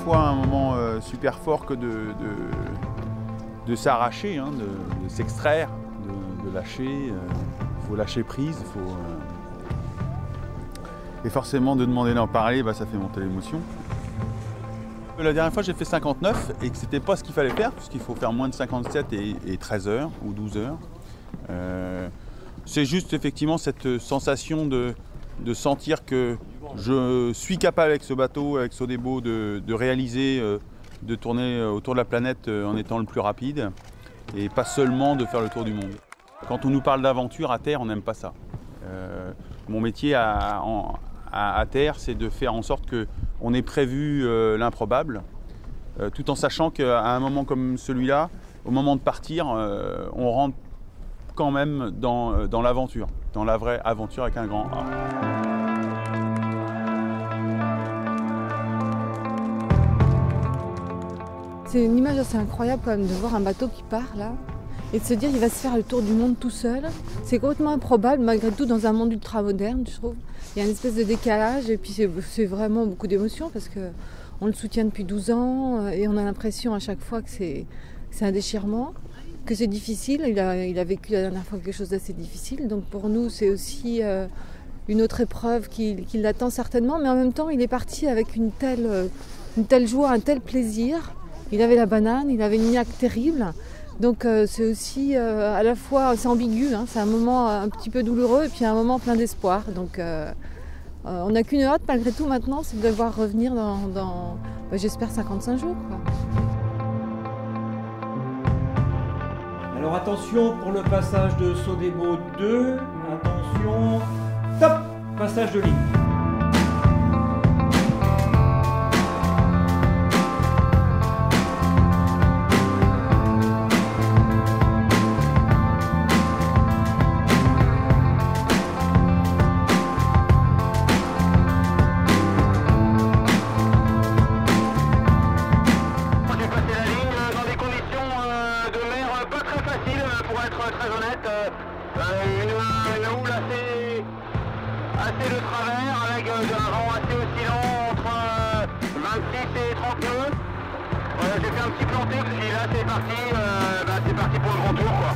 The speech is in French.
fois un moment super fort que de s'arracher, hein, de s'extraire, de lâcher. Il faut lâcher prise, et forcément de demander d'en parler, ça fait monter l'émotion. La dernière fois j'ai fait 59 et que c'était pas ce qu'il fallait faire, puisqu'il faut faire moins de 57 et 13 heures ou 12 heures. C'est juste effectivement cette sensation de sentir que je suis capable avec ce bateau, avec Sodebo, de réaliser, de tourner autour de la planète en étant le plus rapide et pas seulement de faire le tour du monde. Quand on nous parle d'aventure à terre, on n'aime pas ça. Mon métier à terre, c'est de faire en sorte qu'on ait prévu l'improbable, tout en sachant qu'à un moment comme celui-là, au moment de partir, on rentre quand même dans l'aventure, dans la vraie aventure avec un grand A. C'est une image assez incroyable quand même de voir un bateau qui part là et de se dire qu'il va se faire le tour du monde tout seul. C'est complètement improbable malgré tout dans un monde ultra moderne, je trouve. Il y a une espèce de décalage et puis c'est vraiment beaucoup d'émotions parce qu'on le soutient depuis 12 ans et on a l'impression à chaque fois que c'est un déchirement, que c'est difficile. Il a vécu la dernière fois quelque chose d'assez difficile, donc pour nous c'est aussi une autre épreuve qui l'attend certainement, mais en même temps il est parti avec une telle joie, un tel plaisir. Il avait la banane, il avait une niaque terrible. Donc c'est aussi à la fois, c'est ambigu, hein, c'est un moment un petit peu douloureux et puis un moment plein d'espoir. Donc on n'a qu'une hâte malgré tout maintenant, c'est de devoir revenir dans j'espère 55 jours. Quoi. Alors attention pour le passage de Sodebo 2, attention, top, passage de ligne. Très honnête, une houle assez de travers avec un vent assez oscillant entre 26 et 30 nœuds. J'ai fait un petit planté, puis là c'est parti pour le grand tour quoi.